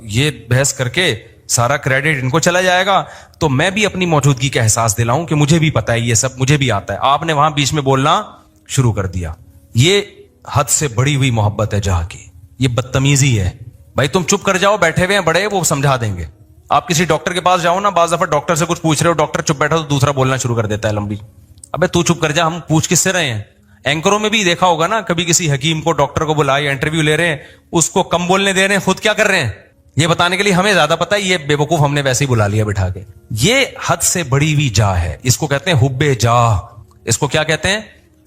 یہ بحث کر کے سارا کریڈٹ ان کو چلا جائے گا, تو میں بھی اپنی موجودگی کا احساس دلاؤں کہ مجھے بھی پتا ہے, یہ سب مجھے بھی آتا ہے. آپ نے وہاں بیچ میں بولنا شروع کر دیا. یہ حد سے بڑی ہوئی محبت ہے جہاں کی, یہ بدتمیزی ہے. بھائی تم چپ کر جاؤ, بیٹھے ہوئے ہیں بڑے, وہ سمجھا دیں گے. آپ کسی ڈاکٹر کے پاس جاؤ نا, بعض دفعہ ڈاکٹر سے کچھ پوچھ رہے ہو, ڈاکٹر چپ بیٹھا تو دوسرا بولنا شروع کر دیتا ہے لمبی. ابے تو چپ کر جا, ہم پوچھ کس سے رہے ہیں. اینکروں میں بھی دیکھا ہوگا نا, کبھی کسی حکیم کو ڈاکٹر کو بلایا, انٹرویو لے رہے ہیں, اس کو کم بولنے دے رہے ہیں, خود کیا کر رہے ہیں یہ بتانے کے لیے ہمیں زیادہ پتا ہے, یہ بے وقوف ہم نے ویسے ہی بلا لیا بٹھا کے. یہ حد سے بڑی ہوئی جاہ ہے, اس کو کہتے ہیں حب جاہ. اس کو کیا کہتے ہیں؟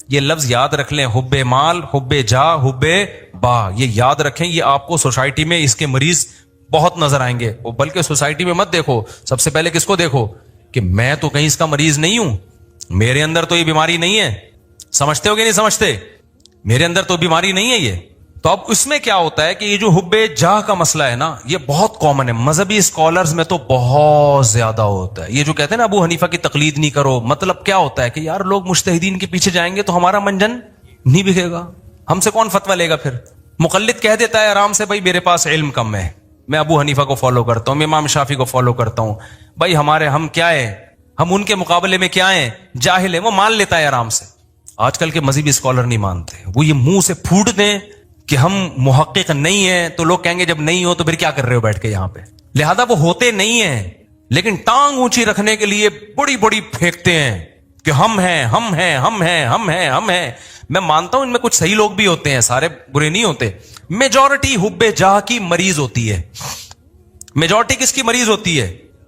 یہ لفظ یاد رکھ لیں, حب مال, حب جاہ, حب با, یہ یاد رکھیں. یہ آپ کو سوسائٹی میں اس کے مریض بہت نظر آئیں گے. بلکہ سوسائٹی میں مت دیکھو, سب سے پہلے کس کو دیکھو کہ میں تو کہیں اس کا مریض نہیں ہوں, میرے اندر تو یہ بیماری نہیں ہے. سمجھتے ہو کہ نہیں سمجھتے؟ میرے اندر تو بیماری نہیں ہے یہ. تو اب اس میں کیا ہوتا ہے کہ یہ جو حب جاہ کا مسئلہ ہے نا, یہ بہت کامن ہے. مذہبی اسکالرز میں تو بہت زیادہ ہوتا ہے. یہ جو کہتے ہیں نا ابو حنیفہ کی تقلید نہیں کرو, مطلب کیا ہوتا ہے کہ یار لوگ مجتہدین کے پیچھے جائیں گے تو ہمارا منجن نہیں بکے گا, ہم سے کون فتویٰ لے گا. پھر مقلد کہہ دیتا ہے آرام سے, بھائی میرے پاس علم کم ہے, میں ابو حنیفہ کو فالو کرتا ہوں, میں امام شافعی کو فالو کرتا ہوں, بھائی ہم کیا ہے, ہم ان کے مقابلے میں کیا ہیں, جاہل ہیں. وہ مان لیتا ہے آرام سے. آج کل کے مذہبی اسکالر نہیں مانتے, وہ یہ منہ سے پھوٹ دیں کہ ہم محقق نہیں ہیں, تو لوگ کہیں گے جب نہیں ہو تو پھر کیا کر رہے ہو بیٹھ کے یہاں پہ. لہذا وہ ہوتے نہیں ہیں, لیکن ٹانگ اونچی رکھنے کے لیے بڑی بڑی پھینکتے ہیں کہ ہم ہیں, ہم ہیں, ہم ہیں, ہم ہیں, ہم ہیں. میں مانتا ہوں ان میں کچھ صحیح لوگ بھی ہوتے ہیں, سارے برے نہیں ہوتے. میجورٹی حب جاہ کی مریض ہوتی ہے. میجورٹی کس کی مریض ہوتی ہے؟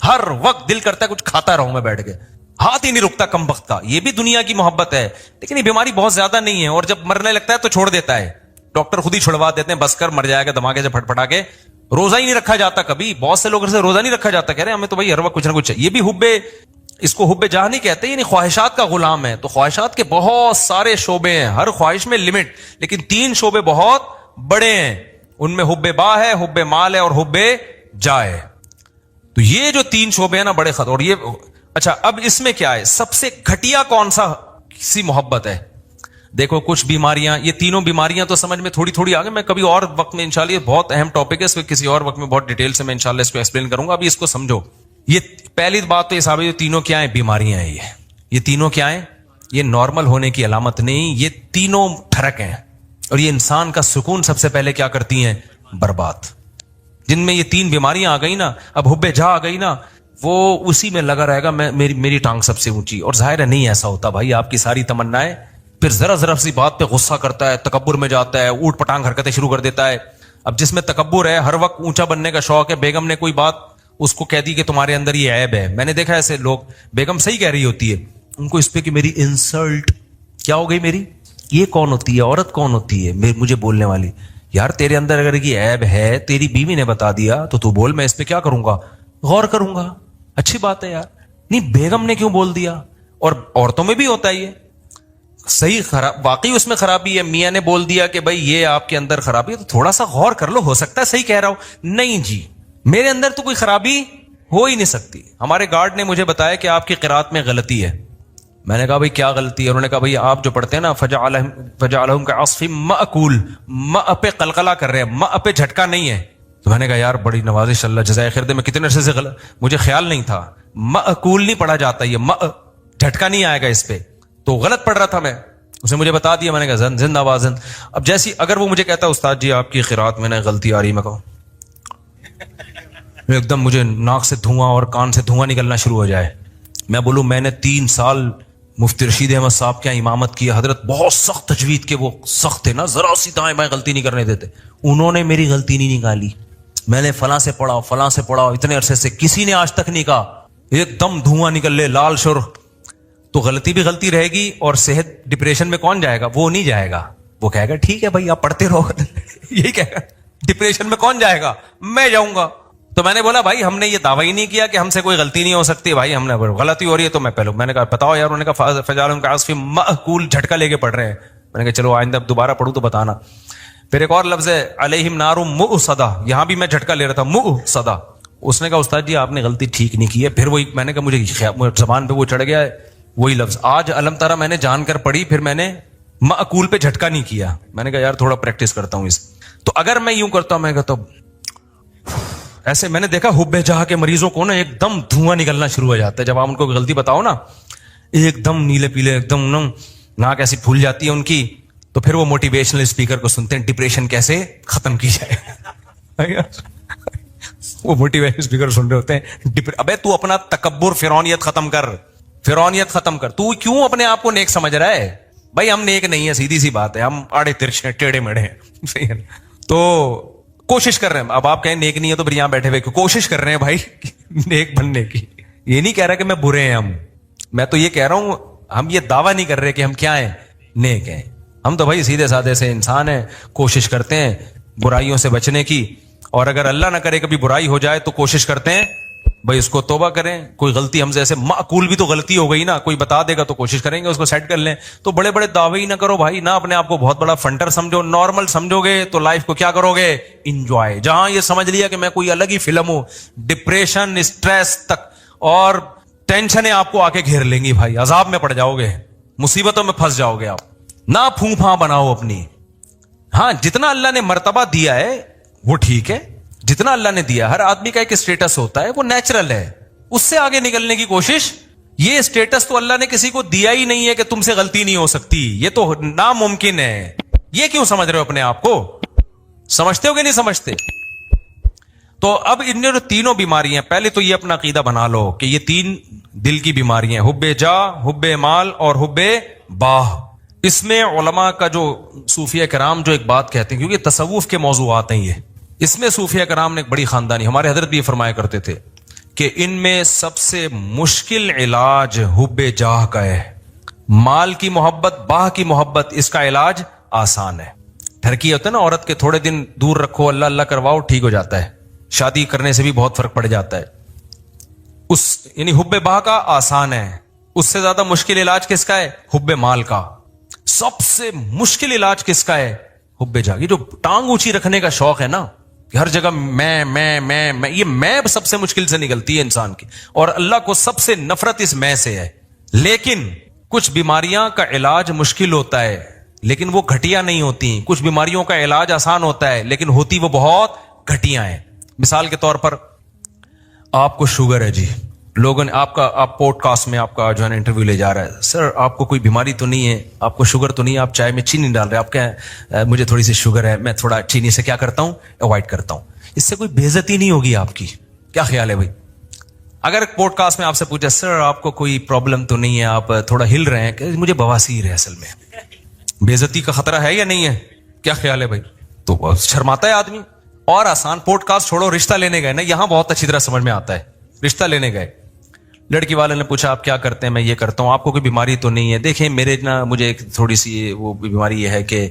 ہر وقت دل کرتا ہے کچھ کھاتا رہوں میں بیٹھ کے, ہاتھ ہی نہیں رکتا کم وقت کا. یہ بھی دنیا کی محبت ہے, لیکن یہ بیماری بہت زیادہ نہیں ہے, اور جب مرنے لگتا ہے تو چھوڑ دیتا ہے. ڈاکٹر خود ہی چھڑوا دیتے ہیں, بس کر مر جائے گا دھماکے سے پھٹ پھٹا کے. روزہ ہی نہیں رکھا جاتا کبھی, بہت سے لوگوں سے روزہ نہیں رکھا جاتا, کہہ رہے ہیں ہمیں تو بھائی ہر وقت کچھ نہ کچھ. یہ بھی اس کو حب جاہ نہیں کہتے, یعنی خواہشات کا غلام ہے. تو خواہشات کے بہت سارے شعبے ہیں, ہر خواہش میں لمٹ, لیکن 3 شعبے بہت بڑے ہیں. ان میں حب با ہے, حب مال ہے, اور حب جاہ ہے. تو یہ جو 3 شعبے ہیں نا بڑے خطر. اور یہ اچھا, اب اس میں کیا ہے, سب سے گھٹیا کون سا سی محبت ہے؟ دیکھو کچھ بیماریاں, یہ تینوں بیماریاں تو سمجھ میں تھوڑی تھوڑی آگے, میں کبھی اور وقت میں انشاءاللہ, یہ بہت اہم ٹاپک ہے, اس میں کسی اور وقت میں بہت ڈیٹیل سے میں انشاءاللہ اس کو ایکسپلین کروں گا. ابھی اس کو سمجھو. یہ پہلی بات تو یہ صاحب, یہ تینوں کیا ہیں؟ بیماریاں ہیں. یہ تینوں کیا ہیں؟ یہ نارمل ہونے کی علامت نہیں, یہ تینوں ٹھرک ہیں. اور یہ انسان کا سکون سب سے پہلے کیا کرتی ہیں؟ برباد. جن میں یہ 3 بیماریاں آ گئی نا, اب حب جاہ آ گئی نا, وہ اسی میں لگا رہے گا, میری ٹانگ سب سے اونچی. اور ظاہر ہے نہیں ایسا ہوتا بھائی, آپ کی ساری تمنائیں, پھر ذرا ذرا سی بات پہ غصہ کرتا ہے, تکبر میں جاتا ہے, اوٹ پٹانگ حرکتیں شروع کر دیتا ہے. اب جس میں تکبر ہے, ہر وقت اونچا بننے کا شوق ہے, بیگم نے کوئی بات اس کو کہہ دی کہ تمہارے اندر یہ عیب ہے. میں نے دیکھا ایسے لوگ, بیگم صحیح کہہ رہی ہوتی ہے, ان کو اس پہ کہ میری انسلٹ کیا ہو گئی, میری یہ کون ہوتی ہے, عورت کون ہوتی ہے مجھے بولنے والی. یار تیرے اندر اگر یہ عیب ہے, تیری بیوی نے بتا دیا تو بول, میں اس پہ کیا کروں گا, غور کروں گا. اچھی بات ہے یار, نہیں بیگم نے کیوں بول دیا. اور عورتوں میں بھی ہوتا ہے یہ صحیح, خراب واقعی اس میں خرابی ہے, میاں نے بول دیا کہ بھائی یہ آپ کے اندر خرابی ہے, تو تھوڑا سا غور کر لو, ہو سکتا ہے صحیح کہہ رہا ہوں. نہیں جی, میرے اندر تو کوئی خرابی ہو ہی نہیں سکتی. ہمارے گارڈ نے مجھے بتایا کہ آپ کی قرات میں غلطی ہے. میں نے کہا بھائی کیا غلطی ہے؟ انہوں نے کہا بھائی آپ جو پڑھتے ہیں نا, فجعلہم کعصف مأکول, ماء پہ قلقلہ کر رہے ہیں, ماء پہ جھٹکا نہیں ہے. تو میں نے کہا یار بڑی نوازش, اللہ جزائے خیر دے, میں کتنے عرصے سے مجھے خیال نہیں تھا, مأکول نہیں پڑھا جاتا, یہ ماء جھٹکا نہیں آئے گا اس پہ. تو غلط پڑھ رہا تھا میں, اس نے مجھے بتا دیا. میں نے کہا زند آواز. اب جیسی اگر وہ مجھے کہتا استاد جی آپ کی قرات میں غلطی آ رہی, میں کہوں ایک دم مجھے ناک سے دھواں اور کان سے دھواں نکلنا شروع ہو جائے, میں بولوں میں نے 3 سال مفتی رشید احمد صاحب کیا امامت کی, حضرت بہت سخت تجوید کے وہ سخت تھے نا, ذرا سی دائیں بائیں غلطی نہیں کرنے دیتے. انہوں نے میری غلطی نہیں نکالی, میں نے فلاں سے پڑھا اتنے عرصے سے, کسی نے آج تک نہیں کہا ایک دم دھواں نکل لے لال سرخ. تو غلطی بھی غلطی رہے گی, اور صحت ڈپریشن میں کون جائے گا؟ وہ نہیں جائے گا, وہ کہے گا ٹھیک ہے بھائی آپ پڑھتے رہو. یہی کہے گا. ڈپریشن میں کون جائے گا؟ میں جاؤں گا. تو میں نے بولا بھائی ہم نے یہ دعویٰ ہی نہیں کیا کہ ہم سے کوئی غلطی نہیں ہو سکتی, بھائی ہم نے غلطی ہو رہی ہے تو میں نے کہا بتاؤ یار. انہوں نے کہا فجعلہم کعصف مأکول, جھٹکا لے کے پڑھ رہے ہیں. میں نے کہا چلو آئندہ دوبارہ پڑھوں تو بتانا. پھر ایک اور لفظ ہے علیہم نار مؤصدہ, یہاں بھی میں جھٹکا لے رہا تھا, مؤصدہ. اس نے کہا استاد جی آپ نے غلطی ٹھیک نہیں کی ہے. پھر وہی میں نے کہا مجھے زبان پہ وہ چڑھ گیا ہے وہی لفظ. آج علم تارا میں نے جان کر پڑھی, پھر میں نے مأکول پہ جھٹکا نہیں کیا. میں نے کہا یار تھوڑا پریکٹس کرتا ہوں اس. تو اگر میں یوں کرتا ہوں, میں کہتا ہوں ایسے, میں نے دیکھا حب جاہ کے مریضوں کو نا ایک دم دھواں نکلنا شروع ہو جاتا ہے. جب آپ ان کو غلطی بتاؤ نا, ایک دم نیلے پیلے, ایک دم ناک ایسی پھول جاتی ہے ان کی. تو پھر وہ موٹیویشنل اسپیکر کو سنتے ہیں, ڈپریشن کیسے ختم کی جائے. وہ موٹیویشنل اسپیکر سن رہے ہوتے ہیں, ابے تو اپنا تکبر فرعونیت ختم کر. تو کیوں اپنے آپ کو نیک سمجھ رہا ہے؟ بھائی ہم نیک نہیں ہے, سیدھی سی بات ہے, ہم آڑے ترچھے ٹیڑے میڑے ہیں. صحیح ہے. تو کوشش کر رہے ہیں. اب آپ کہیں نیک نہیں ہے تو پھر یہاں بیٹھے ہوئے کوشش کر رہے ہیں بھائی نیک بننے کی. یہ نہیں کہہ رہا کہ میں برے ہیں ہم, میں تو یہ کہہ رہا ہوں ہم یہ دعویٰ نہیں کر رہے کہ ہم کیا ہیں, نیک ہیں. ہم تو بھائی سیدھے سادے سے انسان ہیں, کوشش کرتے ہیں برائیوں سے بچنے کی. اور اگر اللہ نہ کرے کبھی برائی ہو جائے تو کوشش کرتے ہیں بھائی اس کو توبہ کریں. کوئی غلطی ہم سے ایسے معقول بھی تو غلطی ہو گئی نا, کوئی بتا دے گا تو کوشش کریں گے اس کو سیٹ کر لیں. تو بڑے بڑے دعوے ہی نہ کرو بھائی, نہ اپنے آپ کو بہت بڑا فنٹر سمجھو. نارمل سمجھو گے تو لائف کو کیا کرو گے, انجوائے. جہاں یہ سمجھ لیا کہ میں کوئی الگ ہی فلم ہوں, ڈپریشن, اسٹریس تک اور ٹینشنیں آپ کو آ کے گھیر لیں گی بھائی, عذاب میں پڑ جاؤ گے, مصیبتوں میں پھنس جاؤ گے آپ. نہ پھوں پھاں بناؤ اپنی. ہاں جتنا اللہ نے مرتبہ دیا ہے وہ ٹھیک ہے, جتنا اللہ نے دیا. ہر آدمی کا ایک اسٹیٹس ہوتا ہے, وہ نیچرل ہے. اس سے آگے نکلنے کی کوشش, یہ اسٹیٹس تو اللہ نے کسی کو دیا ہی نہیں ہے کہ تم سے غلطی نہیں ہو سکتی, یہ تو ناممکن ہے. یہ کیوں سمجھ رہے ہو اپنے آپ کو؟ سمجھتے ہو کہ نہیں سمجھتے؟ تو اب ان جو تینوں بیماریاں, پہلے تو یہ اپنا عقیدہ بنا لو کہ یہ 3 دل کی بیماریاں, حب جاہ, حب مال اور حب باہ. اس میں علماء کا جو صوفیہ کرام جو ایک بات کہتے ہیں, کیونکہ تصوف کے موضوعات ہیں یہ, اس میں صوفیہ کرام نے ایک بڑی خاندانی, ہمارے حضرت بھی یہ فرمایا کرتے تھے کہ ان میں سب سے مشکل علاج حب جاہ کا ہے. مال کی محبت، باہ کی محبت، اس کا علاج آسان ہے. ٹھرکی ہوتا ہے نا عورت کے، تھوڑے دن دور رکھو، اللہ اللہ کرواؤ، ٹھیک ہو جاتا ہے. شادی کرنے سے بھی بہت فرق پڑ جاتا ہے. یعنی حب باہ کا آسان ہے. اس سے زیادہ مشکل علاج کس کا ہے؟ حب مال کا. سب سے مشکل علاج کس کا ہے؟ حب جاہ. یہ جو ٹانگ اونچی رکھنے کا شوق ہے نا کہ ہر جگہ میں یہ میں سب سے مشکل سے نکلتی ہے انسان کی، اور اللہ کو سب سے نفرت اس میں سے ہے. لیکن کچھ بیماریاں کا علاج مشکل ہوتا ہے لیکن وہ گھٹیا نہیں ہوتی. کچھ بیماریوں کا علاج آسان ہوتا ہے لیکن ہوتی وہ بہت گھٹیا ہیں. مثال کے طور پر آپ کو شوگر ہے جی، لوگوں نے آپ پوڈ کاسٹ میں آپ کا جو ہے نا انٹرویو لے جا رہا ہے، سر آپ کو کوئی بیماری تو نہیں ہے، آپ کو شوگر تو نہیں ہے، آپ چائے میں چینی ڈال رہے ہیں، آپ کہیں مجھے تھوڑی سی شوگر ہے، میں تھوڑا چینی سے کیا کرتا ہوں، اوائڈ کرتا ہوں. اس سے کوئی بے عزتی نہیں ہوگی آپ کی. کیا خیال ہے بھائی؟ اگر پوڈ کاسٹ میں آپ سے پوچھا سر آپ کو کوئی پرابلم تو نہیں ہے، آپ تھوڑا ہل رہے ہیں، کہ مجھے بواسیر ہے، اصل میں بے عزتی کا خطرہ ہے یا نہیں ہے؟ کیا خیال ہے بھائی؟ تو شرماتا ہے آدمی. اور آسان، پوڈ کاسٹ چھوڑو، رشتہ لینے گئے نا، یہاں بہت اچھی طرح سمجھ میں آتا ہے. رشتہ لینے گئے، لڑکی والے نے پوچھا آپ کیا کرتے ہیں؟ میں یہ کرتا ہوں. آپ کو کوئی بیماری تو نہیں ہے؟ دیکھیں مجھے ایک تھوڑی سی وہ بیماری یہ ہے کہ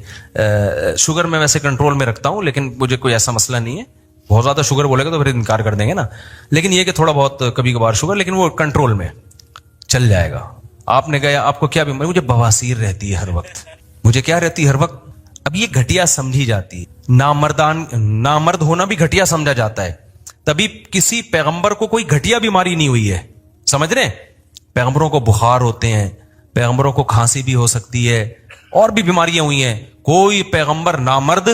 شوگر میں ویسے کنٹرول میں رکھتا ہوں لیکن مجھے کوئی ایسا مسئلہ نہیں ہے. بہت زیادہ شوگر بولے گا تو پھر انکار کر دیں گے نا، لیکن یہ کہ تھوڑا بہت کبھی کبھار شوگر، لیکن وہ کنٹرول میں چل جائے گا. آپ نے گیا، آپ کو کیا بیماری؟ مجھے بواسیر رہتی ہے ہر وقت. مجھے کیا رہتی ہے ہر وقت؟ اب یہ گھٹیا سمجھی جاتی ہے. نامرد ہونا بھی گھٹیا سمجھا جاتا ہے. تبھی کسی پیغمبر کو کوئی گھٹیا بیماری نہیں ہوئی ہے. سمجھ رہے ہیں؟ پیغمبروں کو بخار ہوتے ہیں، پیغمبروں کو کھانسی بھی ہو سکتی ہے، اور بھی بیماریاں ہوئی ہیں. کوئی پیغمبر نامرد،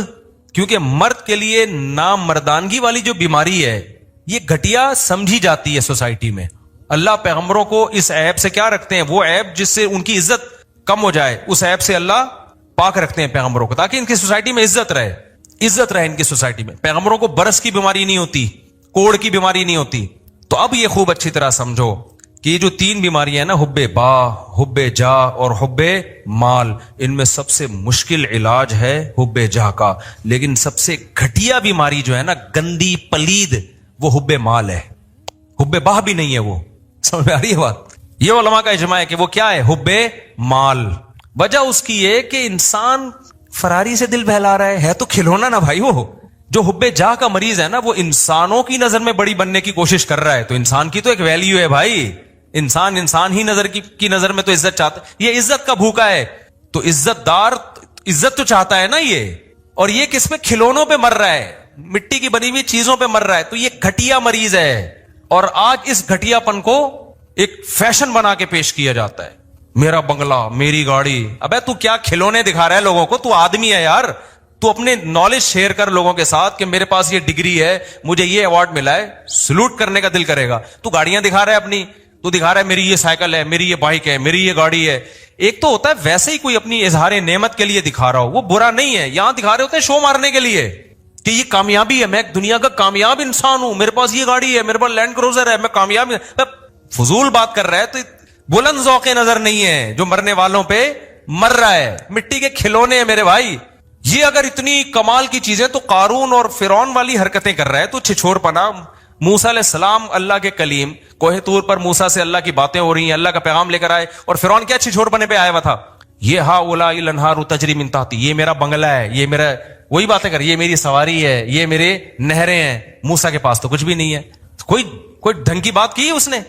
کیونکہ مرد کے لیے نامردانگی والی جو بیماری ہے یہ گھٹیا سمجھی جاتی ہے سوسائٹی میں. اللہ پیغمبروں کو اس عیب سے کیا رکھتے ہیں؟ وہ عیب جس سے ان کی عزت کم ہو جائے، اس عیب سے اللہ پاک رکھتے ہیں پیغمبروں کو، تاکہ ان کی سوسائٹی میں عزت رہے ان کی سوسائٹی میں. پیغمبروں کو برس کی بیماری نہیں ہوتی، کوڑ کی بیماری نہیں ہوتی. تو اب یہ خوب اچھی طرح سمجھو کہ یہ جو تین بیماریاں ہیں نا، حب با، حب جا اور حب مال، ان میں سب سے مشکل علاج ہے حب جا کا. لیکن سب سے گھٹیا بیماری جو ہے نا، گندی پلید، وہ حب مال ہے. حب با بھی نہیں ہے وہ. سمجھ میں آ رہی ہے بات؟ یہ علماء کا اجماع ہے کہ وہ کیا ہے؟ حب مال. وجہ اس کی یہ کہ انسان فراری سے دل بہلا رہا ہے تو کھلونا نا بھائی. وہ جو حب جاہ کا مریض ہے نا، وہ انسانوں کی نظر میں بڑی بننے کی کوشش کر رہا ہے. تو انسان کی تو ایک ویلیو ہے بھائی. انسان ہی نظر کی نظر میں تو عزت چاہتا ہے. یہ عزت کا بھوکا ہے. تو عزت دار عزت تو چاہتا ہے نا یہ. اور یہ کس پہ؟ کھلونوں پہ مر رہا ہے، مٹی کی بنی ہوئی چیزوں پہ مر رہا ہے. تو یہ گھٹیا مریض ہے. اور آج اس گھٹیا پن کو ایک فیشن بنا کے پیش کیا جاتا ہے. میرا بنگلہ، میری گاڑی. ابے تو کیا کھلونے دکھا رہا ہے لوگوں کو؟ تو آدمی ہے یار. تو اپنے نالج شیئر کر لوگوں کے ساتھ کہ میرے پاس یہ ڈگری ہے، مجھے یہ ایوارڈ ملا ہے. سلوٹ کرنے کا دل کرے گا. تو گاڑیاں دکھا رہا ہے اپنی، تو دکھا رہا ہے میری یہ سائیکل ہے، میری یہ بائک ہے، میری یہ گاڑی ہے. ایک تو ہوتا ہے ویسے ہی کوئی اپنی اظہار نعمت کے لیے دکھا رہا ہو، وہ برا نہیں ہے. یہاں دکھا رہے ہوتے ہیں شو مارنے کے لیے کہ یہ کامیابی ہے، میں ایک دنیا کا کامیاب انسان ہوں، میرے پاس یہ گاڑی ہے، میرے پاس لینڈ کروزر ہے، میں کامیاب. فضول بات کر رہا ہے. تو بلند ذوق نظر نہیں ہے جو مرنے والوں پہ مر رہا ہے. مٹی کے کھلونے ہیں میرے بھائی. یہ اگر اتنی کمال کی چیزیں تو قارون اور فرعون والی حرکتیں کر رہا ہے تو چھچور پنا. موسیٰ علیہ السلام اللہ کے کلیم، کوہ طور پر موسیٰ سے اللہ کی باتیں ہو رہی ہیں، اللہ کا پیغام لے کر آئے، اور فرعون کیا چھچور پنے پہ آیا ہوا تھا؟ یہ ہا اولا الانہار تجری من تحتی، یہ میرا بنگلہ ہے، یہ میرا، وہی باتیں کر، یہ میری سواری ہے، یہ میرے نہریں ہیں. موسیٰ کے پاس تو کچھ بھی نہیں ہے. کوئی ڈھنگ کی بات کی اس نے؟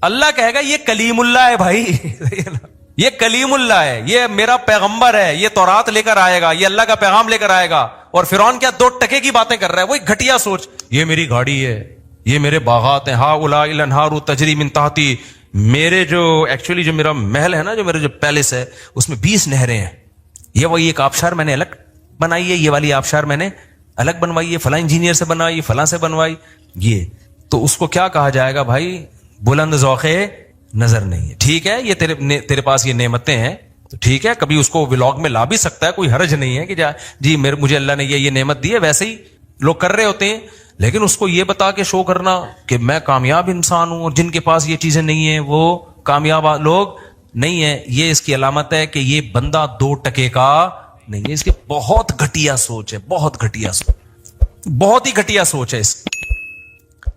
اللہ کہے گا یہ کلیم اللہ ہے بھائی. یہ کلیم اللہ ہے، یہ میرا پیغمبر ہے، یہ تورات لے کر آئے گا، یہ اللہ کا پیغام لے کر آئے گا. اور فرعون کیا 2 ٹکے کی باتیں کر رہا ہے؟ وہی گھٹیا سوچ. یہ میری گاڑی ہے، یہ میرے باغات ہیں، ہا اولئک الانہار تجری من تحتی. میرے جو ایکچولی جو میرا محل ہے نا، جو میرا جو پیلس ہے، اس میں 20 نہریں ہیں. یہ وہی ایک آبشار میں نے الگ بنائی ہے، یہ والی آبشار میں نے الگ بنوائی ہے، فلاں انجینئر سے بنوائی، فلاں سے بنوائی. یہ تو اس کو کیا کہا جائے گا بھائی؟ بلند ذوق نظر نہیں ہے. ٹھیک ہے، یہ تیرے پاس یہ نعمتیں ہیں تو ٹھیک ہے، کبھی اس کو ولاگ میں لا بھی سکتا ہے، کوئی حرج نہیں ہے کہ جی مجھے اللہ نے یہ نعمت دی ہے. ویسے ہی لوگ کر رہے ہوتے ہیں، لیکن اس کو یہ بتا کے شو کرنا کہ میں کامیاب انسان ہوں، اور جن کے پاس یہ چیزیں نہیں ہیں وہ کامیاب لوگ نہیں ہیں. یہ اس کی علامت ہے کہ یہ بندہ 2 ٹکے کا نہیں ہے. اس کی بہت گھٹیا سوچ ہے، بہت گھٹیا سوچ، بہت ہی گھٹیا سوچ ہے اس کی.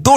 2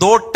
2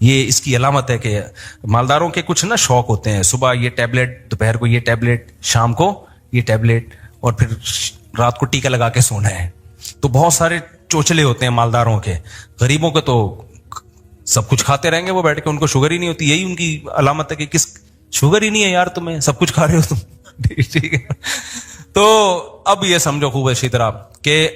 یہ اس کی علامت ہے کہ مالداروں کے کچھ نا شوق ہوتے ہیں, صبح یہ ٹیبلٹ, دوپہر کو یہ ٹیبلٹ, شام کو یہ ٹیبلٹ, اور پھر رات کو ٹیکا لگا کے سونا ہے. تو بہت سارے چوچلے ہوتے ہیں مالداروں کے. غریبوں کے تو سب کچھ کھاتے رہیں گے وہ بیٹھ کے, ان کو شوگر ہی نہیں ہوتی. یہی ان کی علامت ہے کہ کس شوگر ہی نہیں ہے یار تمہیں, سب کچھ کھا رہے ہو تم. ٹھیک ہے. تو اب یہ سمجھو خوب اچھی طرح کہ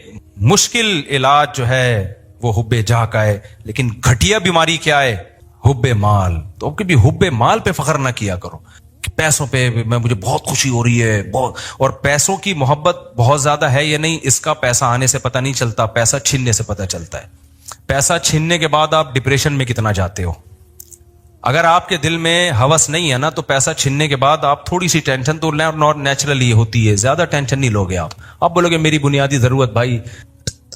مشکل علاج جو ہے وہ حب جاہ کا ہے, لیکن گھٹیا بیماری کیا ہے؟ حب مال. تو کبھی حب مال پہ فخر نہ کیا کرو کہ پیسوں پہ مجھے بہت خوشی ہو رہی ہے بہت, اور پیسوں کی محبت بہت زیادہ ہے یا نہیں اس کا پیسہ آنے سے پتہ نہیں چلتا, پیسہ چھیننے سے پتہ چلتا ہے. پیسہ چھیننے کے بعد آپ ڈپریشن میں کتنا جاتے ہو. اگر آپ کے دل میں ہوس نہیں ہے نا تو پیسہ چھیننے کے بعد آپ تھوڑی سی ٹینشن تو نیچرلی ہوتی ہے, زیادہ ٹینشن نہیں لوگے آپ. آپ بولو گے میری بنیادی ضرورت بھائی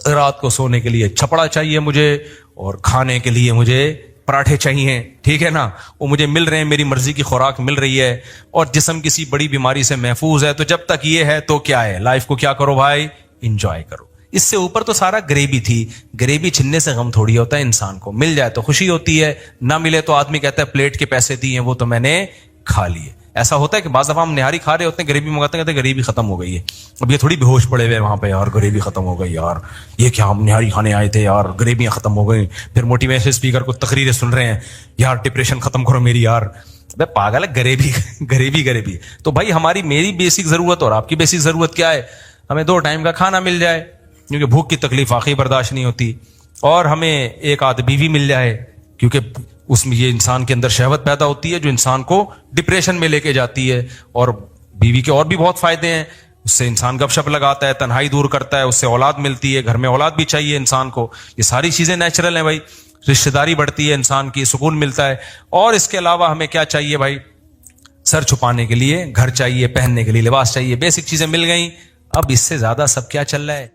رات کو سونے کے لیے چھپڑا چاہیے مجھے, اور کھانے کے لیے مجھے پراٹھے چاہیے, ٹھیک ہے نا, وہ مجھے مل رہے ہیں, میری مرضی کی خوراک مل رہی ہے, اور جسم کسی بڑی بیماری سے محفوظ ہے. تو جب تک یہ ہے تو کیا ہے, لائف کو کیا کرو بھائی, انجوائے کرو. اس سے اوپر تو سارا غریبی تھی. غریبی چھننے سے غم تھوڑی ہوتا ہے انسان کو, مل جائے تو خوشی ہوتی ہے, نہ ملے تو آدمی کہتا ہے پلیٹ کے پیسے دیے وہ تو میں نے کھا لیے. ایسا ہوتا ہے کہ بعض دفعہ ہم نہاری کھا رہے ہوتے ہیں, غریبی منگاتے ہیں, کہتے ہیں غریبی ختم ہو گئی ہے. اب یہ تھوڑی بے ہوش پڑے ہوئے وہاں پہ, یار غریبی ختم ہو گئی یار, یہ کیا ہم نہاری کھانے آئے تھے یار, غریبیاں ختم ہو گئی. پھر موٹیویشن اسپیکر کو تقریریں سن رہے ہیں, یار ڈپریشن ختم کرو میری یار. بے پاگل ہے, غریبی. تو بھائی میری بیسک ضرورت اور آپ کی بیسک ضرورت کیا ہے؟ ہمیں 2 ٹائم کا کھانا مل جائے, کیونکہ بھوک کی تکلیف واقعی برداشت نہیں ہوتی, اور ہمیں ایک آدھ بیوی مل جائے, کیونکہ اس میں یہ انسان کے اندر شہوت پیدا ہوتی ہے جو انسان کو ڈپریشن میں لے کے جاتی ہے. اور بیوی کے اور بھی بہت فائدے ہیں, اس سے انسان گپ شپ لگاتا ہے, تنہائی دور کرتا ہے, اس سے اولاد ملتی ہے, گھر میں اولاد بھی چاہیے انسان کو. یہ ساری چیزیں نیچرل ہیں بھائی, رشتہ داری بڑھتی ہے انسان کی, سکون ملتا ہے. اور اس کے علاوہ ہمیں کیا چاہیے بھائی, سر چھپانے کے لیے گھر چاہیے, پہننے کے لیے لباس چاہیے, بیسک چیزیں مل گئیں. اب اس سے زیادہ سب کیا چل رہا ہے؟